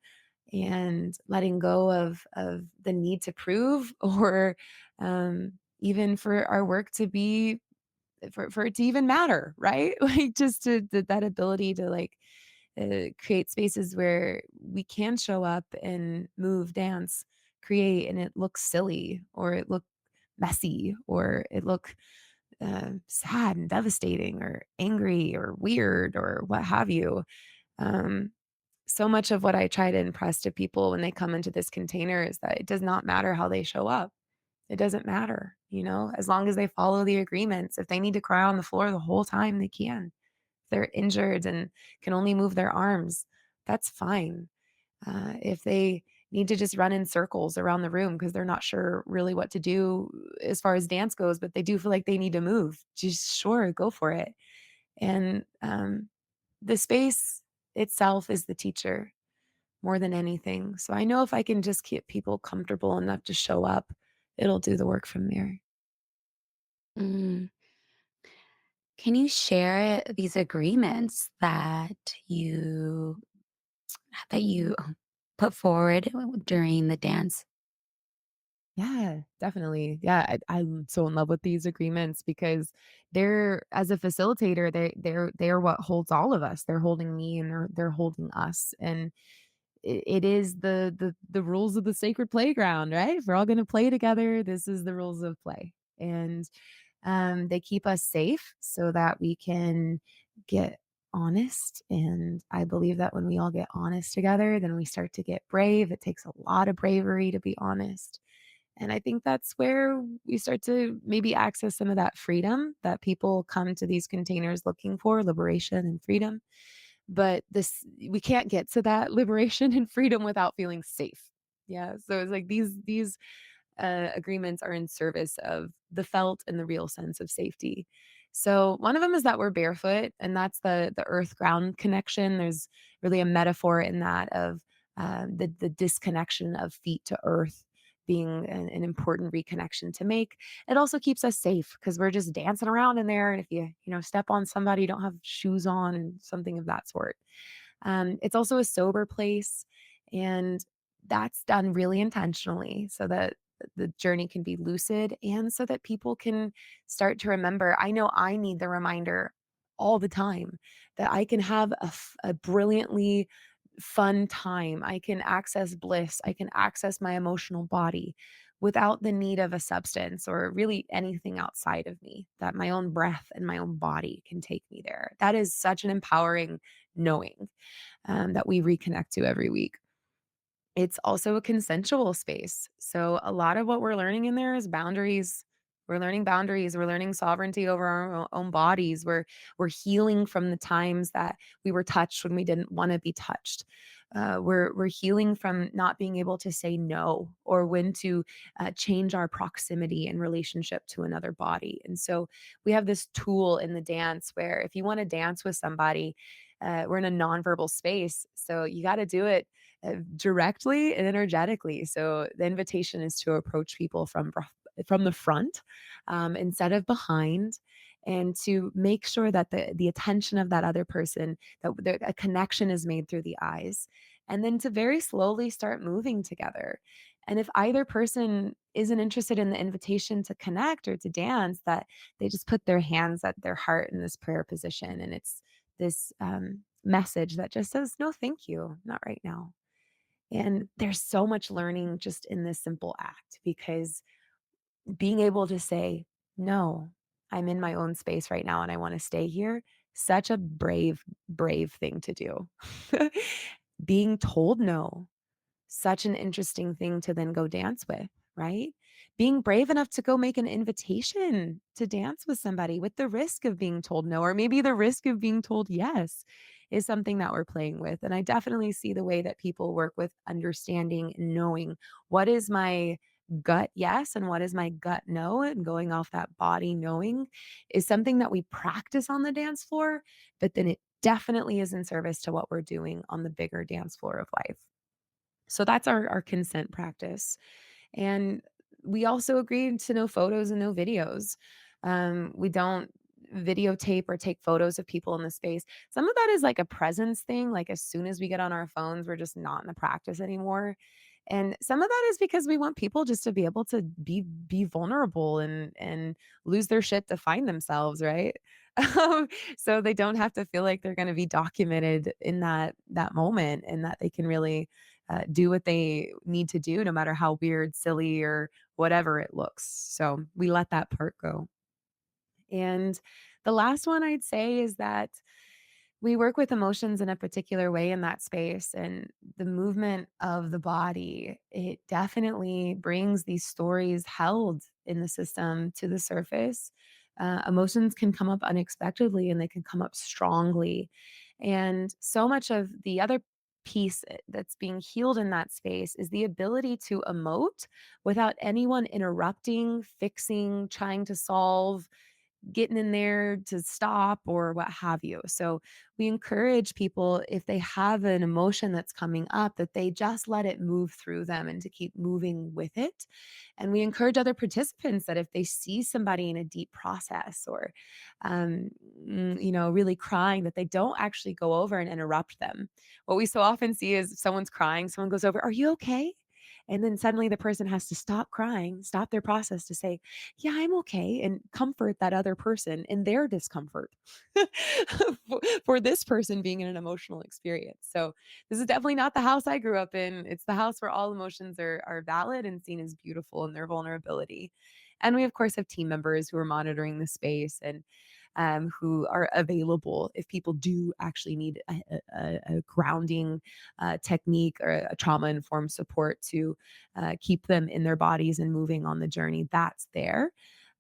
and letting go of the need to prove or even for our work to be for it to even matter, right? Like just that ability to like create spaces where we can show up and move, dance, create, and it looks silly or it look messy or it look sad and devastating or angry or weird or what have you. um, so much of what I try to impress to people when they come into this container is that it does not matter how they show up. It doesn't matter, as long as they follow the agreements. If they need to cry on the floor the whole time, they can. If they're injured and can only move their arms, that's fine. If they need to just run in circles around the room because they're not sure really what to do as far as dance goes, but they do feel like they need to move, just sure, go for it. And the space itself is the teacher more than anything. So I know if I can just keep people comfortable enough to show up, it'll do the work from there. Mm. Can you share these agreements that you put forward during the dance? Yeah, definitely. Yeah, I'm so in love with these agreements because they're as a facilitator, they're what holds all of us. They're holding me and they're holding us. And it is the rules of the sacred playground, right? If we're all gonna play together, this is the rules of play. And they keep us safe so that we can get honest. And I believe that when we all get honest together, then we start to get brave. It takes a lot of bravery to be honest. And I think that's where we start to maybe access some of that freedom that people come to these containers looking for, liberation and freedom. But we can't get to that liberation and freedom without feeling safe. Yeah. So it's like these agreements are in service of the felt and the real sense of safety. So one of them is that we're barefoot, and that's the earth ground connection. There's really a metaphor in that of the disconnection of feet to earth being an important reconnection to make. It also keeps us safe because we're just dancing around in there, and if you step on somebody, you don't have shoes on, and something of that sort. It's also a sober place, and that's done really intentionally so that the journey can be lucid and so that people can start to remember. I know I need the reminder all the time that I can have a brilliantly fun time. I can access bliss. I can access my emotional body without the need of a substance or really anything outside of me, that my own breath and my own body can take me there. That is such an empowering knowing that we reconnect to every week. It's also a consensual space. So a lot of what we're learning in there is boundaries. We're learning boundaries. We're learning sovereignty over our own bodies. We're healing from the times that we were touched when we didn't want to be touched. We're healing from not being able to say no or when to change our proximity in relationship to another body. And so we have this tool in the dance where if you want to dance with somebody, we're in a nonverbal space. So you got to do it directly and energetically. So the invitation is to approach people from the front instead of behind, and to make sure that the attention of that other person, that a connection is made through the eyes, and then to very slowly start moving together. And if either person isn't interested in the invitation to connect or to dance, that they just put their hands at their heart in this prayer position. And it's this message that just says, no, thank you, not right now. And there's so much learning just in this simple act because being able to say, no, I'm in my own space right now and I want to stay here, such a brave thing to do. Being told no, such an interesting thing to then go dance with, right? Being brave enough to go make an invitation to dance with somebody with the risk of being told no, or maybe the risk of being told yes is something that we're playing with. And I definitely see the way that people work with understanding, and knowing what is my gut yes and what is my gut no, and going off that body knowing is something that we practice on the dance floor, but then it definitely is in service to what we're doing on the bigger dance floor of life. So that's our consent practice. And we also agreed to no photos and no videos. We don't videotape or take photos of people in the space. Some of that is like a presence thing. Like as soon as we get on our phones, we're just not in the practice anymore. And some of that is because we want people just to be able to be vulnerable and lose their shit to find themselves, right? Um, so they don't have to feel like they're going to be documented in that moment, and that they can really do what they need to do, no matter how weird, silly, or whatever it looks. So we let that part go. And the last one I'd say is that we work with emotions in a particular way in that space, and the movement of the body, it definitely brings these stories held in the system to the surface. Emotions can come up unexpectedly and they can come up strongly. And so much of the other piece that's being healed in that space is the ability to emote without anyone interrupting, fixing, trying to solve, getting in there to stop or what have you. So we encourage people, if they have an emotion that's coming up, that they just let it move through them and to keep moving with it. And we encourage other participants that if they see somebody in a deep process or really crying, that they don't actually go over and interrupt them. What we so often see is someone's crying, someone goes over, "Are you okay?" And then suddenly the person has to stop crying, stop their process to say, "Yeah, I'm okay," and comfort that other person in their discomfort for this person being in an emotional experience. So this is definitely not the house I grew up in. It's the house where all emotions are valid and seen as beautiful in their vulnerability. And we, of course, have team members who are monitoring the space and who are available if people do actually need a grounding technique or a trauma informed support to keep them in their bodies and moving on the journey. That's there.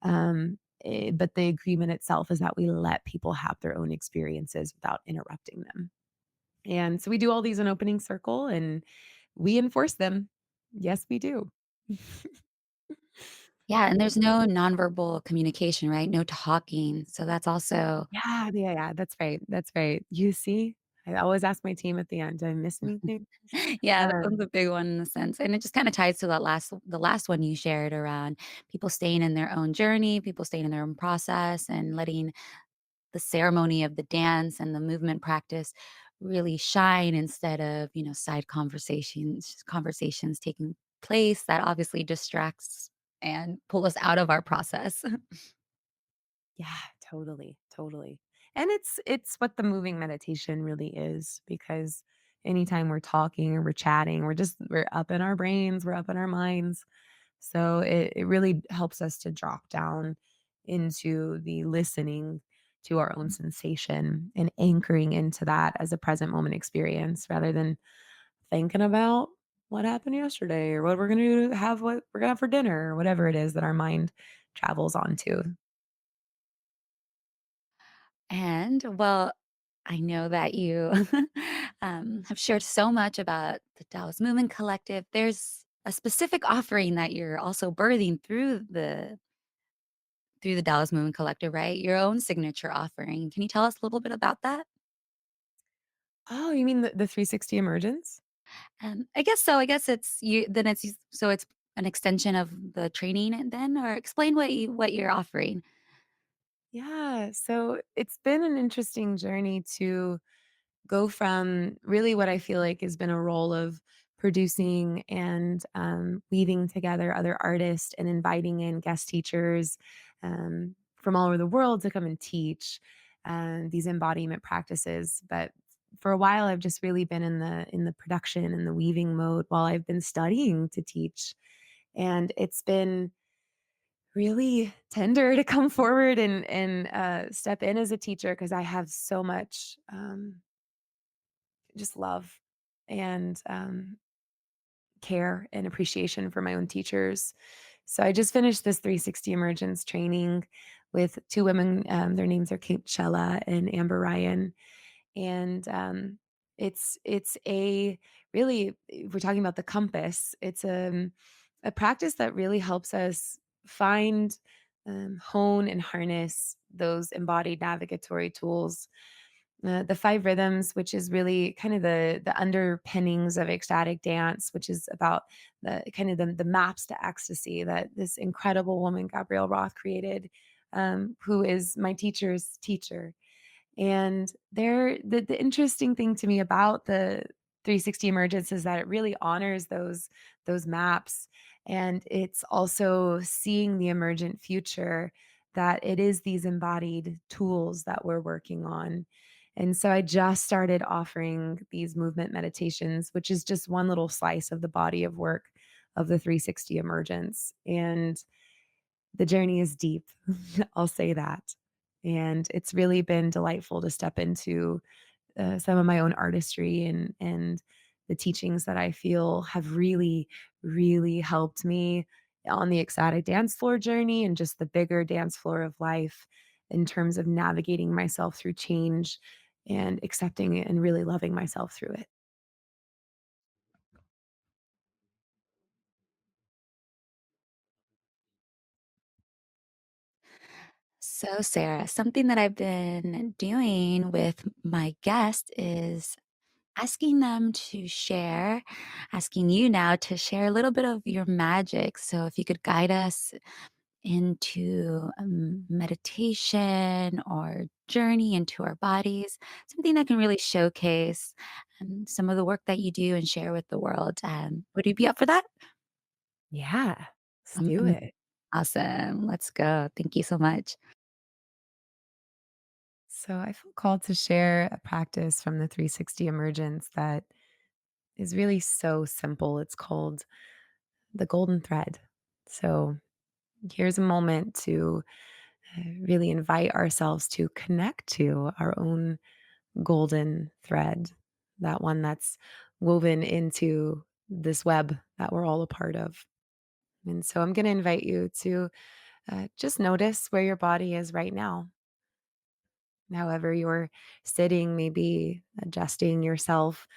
But the agreement itself is that we let people have their own experiences without interrupting them. And so we do all these in opening circle and we enforce them. Yes, we do. Yeah, and there's no nonverbal communication, right? No talking. So that's also Yeah, that's right, that's right. You see? I always ask my team at the end, "Did I miss anything?" yeah, that one's Um, a big one in a sense. And it just kinda ties to the last one you shared around people staying in their own journey, people staying in their own process, and letting the ceremony of the dance and the movement practice really shine instead of, side conversations taking place that obviously distracts and pull us out of our process. yeah, totally, totally. And it's what the moving meditation really is, because anytime we're talking or we're chatting, we're up in our brains, we're up in our minds. So it really helps us to drop down into the listening to our own sensation and anchoring into that as a present moment experience rather than thinking about what happened yesterday or what we're going to have, what we're going to have for dinner, or whatever it is that our mind travels onto. And, well, I know that you, have shared so much about the Taoist Movement Collective. There's a specific offering that you're also birthing through the Dallas Movement Collective, right? Your own signature offering. Can you tell us a little bit about that? Oh, you mean the 360 emergence? I guess so. I guess it's an extension of the training and then or explain what you're offering. Yeah. So it's been an interesting journey to go from really what I feel like has been a role of producing and weaving together other artists and inviting in guest teachers from all over the world to come and teach these embodiment practices. But for a while, I've just really been in the production and the weaving mode while I've been studying to teach, and it's been really tender to come forward and step in as a teacher because I have so much just love and care and appreciation for my own teachers. So I just finished this 360 Emergence training with two women. Their names are Kate Chella and Amber Ryan, and it's a really, if we're talking about the compass, it's a practice that really helps us find, hone and harness those embodied navigatory tools, the five rhythms, which is really kind of the underpinnings of ecstatic dance, which is about the kind of the maps to ecstasy that this incredible woman Gabrielle Roth created, who is my teacher's teacher. And the interesting thing to me about the 360 Emergence is that it really honors those maps, and it's also seeing the emergent future, that it is these embodied tools that we're working on. And so I just started offering these movement meditations, which is just one little slice of the body of work of the 360 Emergence. And the journey is deep, I'll say that. And it's really been delightful to step into some of my own artistry and the teachings that I feel have really, really helped me on the ecstatic dance floor journey and just the bigger dance floor of life in terms of navigating myself through change and accepting it and really loving myself through it. So, Sarah, something that I've been doing with my guests is asking them to share, asking you now to share a little bit of your magic. So, if you could guide us into meditation or journey into our bodies, something that can really showcase some of the work that you do and share with the world. Would you be up for that? Yeah, let's do Mm, it. awesome. Let's go. Thank you so much. So I feel called to share a practice from the 360 Emergence that is really so simple. It's called the golden thread. So here's a moment to really invite ourselves to connect to our own golden thread, that one that's woven into this web that we're all a part of. And so I'm going to invite you to just notice where your body is right now. However, you're sitting, maybe adjusting yourself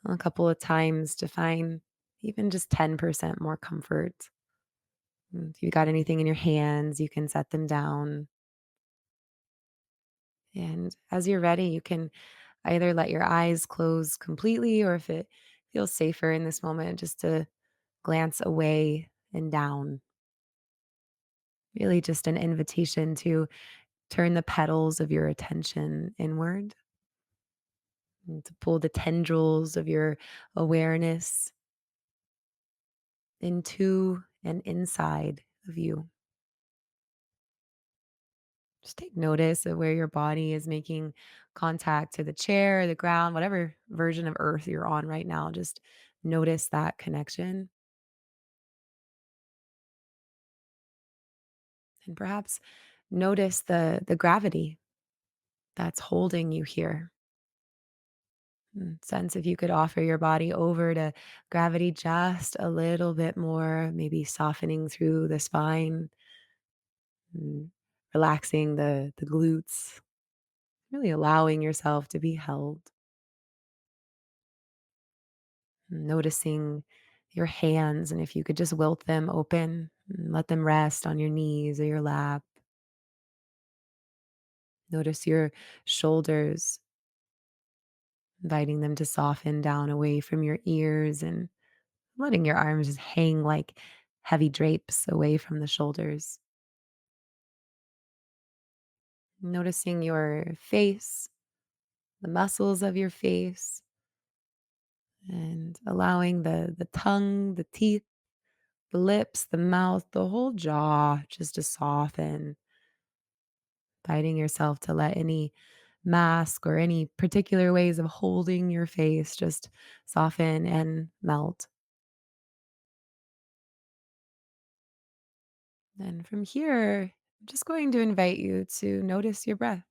a couple of times to find even just 10% more comfort. If you've got anything in your hands, you can set them down. And as you're ready, you can either let your eyes close completely, or if it feels safer in this moment, just to glance away and down. Really, just an invitation to turn the petals of your attention inward and to pull the tendrils of your awareness into and inside of you. Just take notice of where your body is making contact to the chair, the ground, whatever version of earth you're on right now. Just notice that connection, and perhaps notice the gravity that's holding you here. Sense if you could offer your body over to gravity just a little bit more, maybe softening through the spine, mm, relaxing the glutes, really allowing yourself to be held. Noticing your hands, and if you could just wilt them open and let them rest on your knees or your lap. Notice your shoulders, inviting them to soften down away from your ears and letting your arms just hang like heavy drapes away from the shoulders. Noticing your face, the muscles of your face, and allowing the tongue, the teeth, the lips, the mouth, the whole jaw just to soften, guiding yourself to let any mask or any particular ways of holding your face just soften and melt. And from here, I'm just going to invite you to notice your breath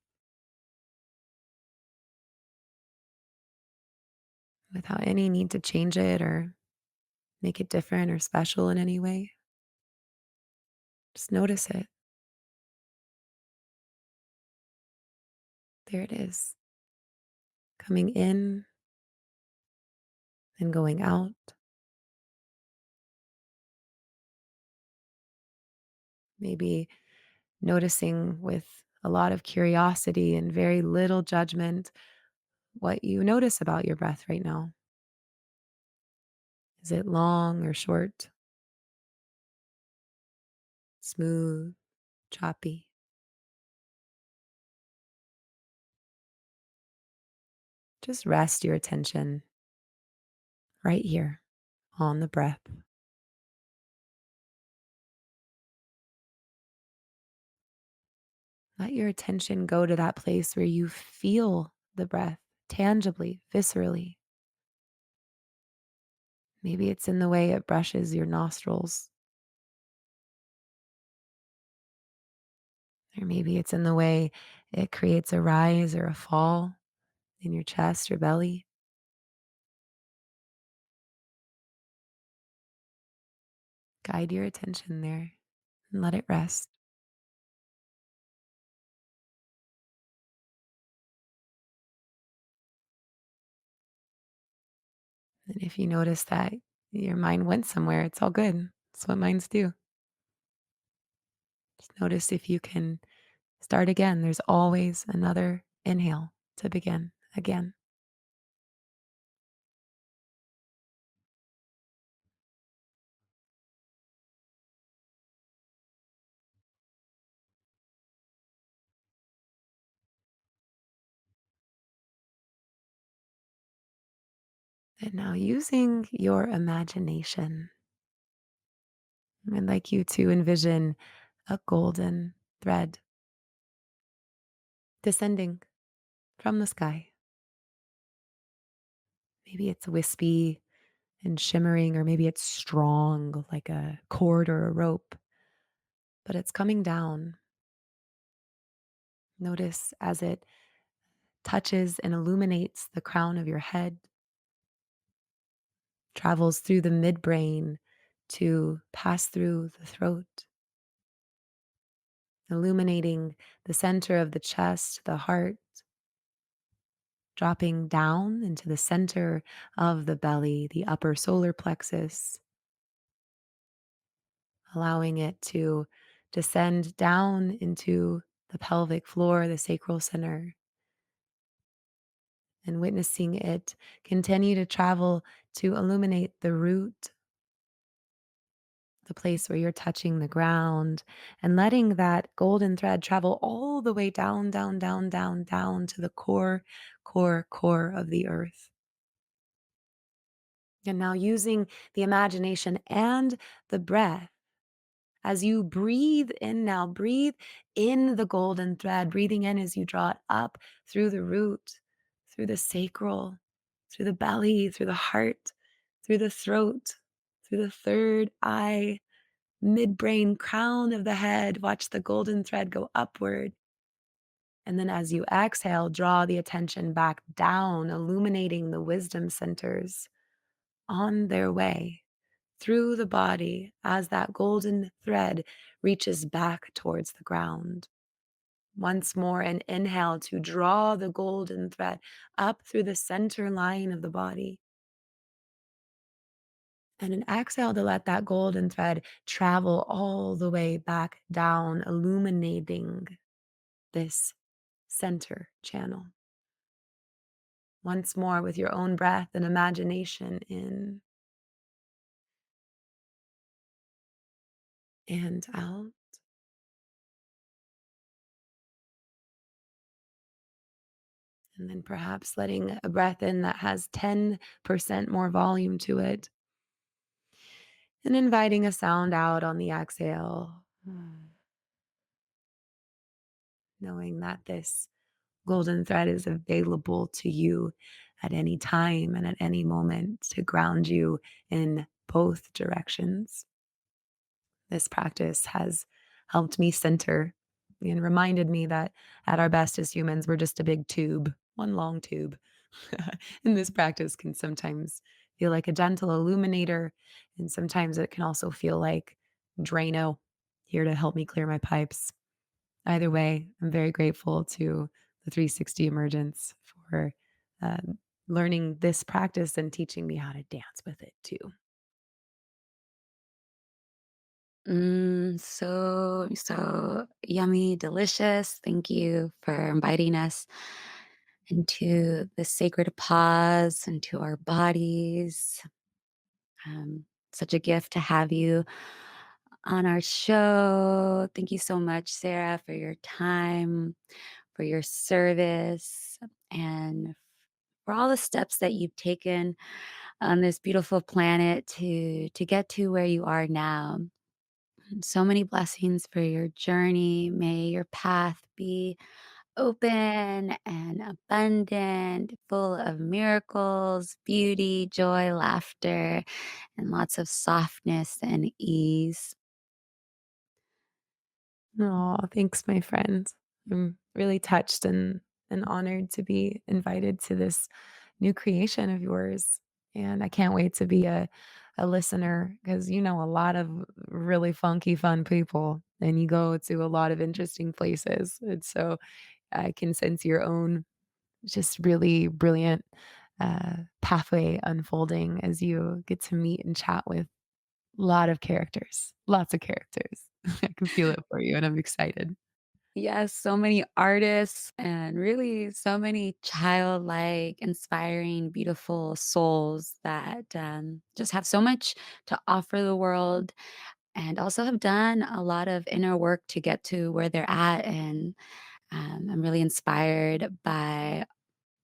without any need to change it or make it different or special in any way. Just notice it. There it is, coming in and going out. Maybe noticing with a lot of curiosity and very little judgment what you notice about your breath right now. Is it long or short, smooth, choppy? Just rest your attention right here on the breath. Let your attention go to that place where you feel the breath tangibly, viscerally. Maybe it's in the way it brushes your nostrils, or maybe it's in the way it creates a rise or a fall in your chest or belly. Guide your attention there and let it rest. And if you notice that your mind went somewhere, it's all good. That's what minds do. Just notice if you can start again. There's always another inhale to begin again. And now, using your imagination, I'd like you to envision a golden thread descending from the sky. Maybe it's wispy and shimmering, or maybe it's strong like a cord or a rope, but it's coming down. Notice as it touches and illuminates the crown of your head, travels through the midbrain to pass through the throat, illuminating the center of the chest, the heart, dropping down into the center of the belly, the upper solar plexus, allowing it to descend down into the pelvic floor, the sacral center, and witnessing it continue to travel to illuminate the root, the place where you're touching the ground, and letting that golden thread travel all the way down, down, down, down, down to the core, core of the earth. And now, using the imagination and the breath, as you breathe in now, breathe in the golden thread, breathing in as you draw it up through the root, through the sacral, through the belly, through the heart, through the throat, through the third eye, midbrain, crown of the head. Watch the golden thread go upward. And then as you exhale, draw the attention back down, illuminating the wisdom centers on their way through the body as that golden thread reaches back towards the ground. Once more, an inhale to draw the golden thread up through the center line of the body. And an exhale to let that golden thread travel all the way back down, illuminating this center channel. Once more, with your own breath and imagination, in and out. And then perhaps letting a breath in that has 10% more volume to it. And inviting a sound out on the exhale, knowing that this golden thread is available to you at any time and at any moment to ground you in both directions. This practice has helped me center and reminded me that at our best as humans, we're just a big tube, one long tube. And this practice can sometimes feel like a gentle illuminator, and sometimes it can also feel like Drano, here to help me clear my pipes. Either way, I'm very grateful to the 360 Emergence for learning this practice and teaching me how to dance with it too. So yummy, delicious. Thank you for inviting us into the sacred pause, into our bodies. Such a gift to have you on our show. Thank you so much, Sarah, for your time, for your service, and for all the steps that you've taken on this beautiful planet to get to where you are now. So many blessings for your journey. May your path be open and abundant, full of miracles, beauty, joy, laughter, and lots of softness and ease. Oh, thanks, my friend. I'm really touched and honored to be invited to this new creation of yours. And I can't wait to be a listener because you know a lot of really funky, fun people, and you go to a lot of interesting places. And so I can sense your own just really brilliant pathway unfolding as you get to meet and chat with a lot of characters, lots of characters. I can feel it for you, and I'm excited. Yes, so many artists and really so many childlike, inspiring, beautiful souls that just have so much to offer the world and also have done a lot of inner work to get to where they're at. And I'm really inspired by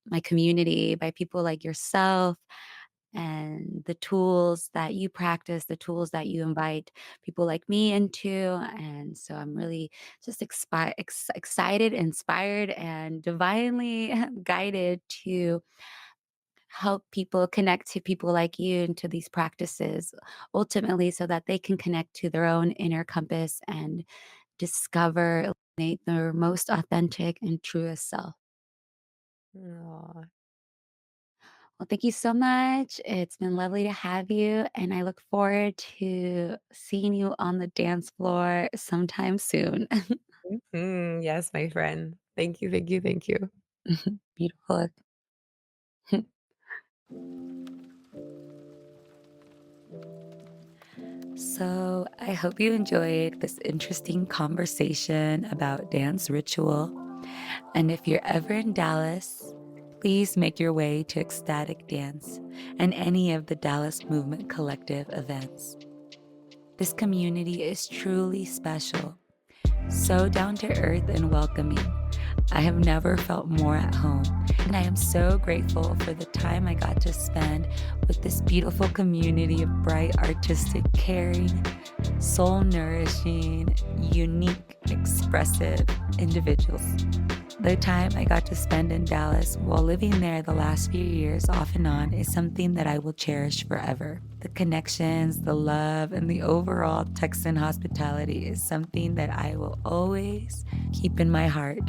my community, by people like yourself and the tools that you practice, the tools that you invite people like me into. And so I'm really just excited, inspired, and divinely guided to help people connect to people like you into these practices ultimately so that they can connect to their own inner compass and discover illuminate their most authentic and truest self. Aw. Well, thank you so much. It's been lovely to have you, and I look forward to seeing you on the dance floor sometime soon. Mhm. Yes, my friend. Thank you, thank you, thank you. Beautiful. So, I hope you enjoyed this interesting conversation about dance ritual. And if you're ever in Dallas, please make your way to Ecstatic Dance and any of the Dallas Movement Collective events. This community is truly special, so down to earth and welcoming. I have never felt more at home, and I am so grateful for the time I got to spend with this beautiful community of bright, artistic, caring, soul nourishing, unique, expressive individuals. The time I got to spend in Dallas while living there the last few years off and on is something that I will cherish forever. The connections, the love, and the overall Texan hospitality is something that I will always keep in my heart.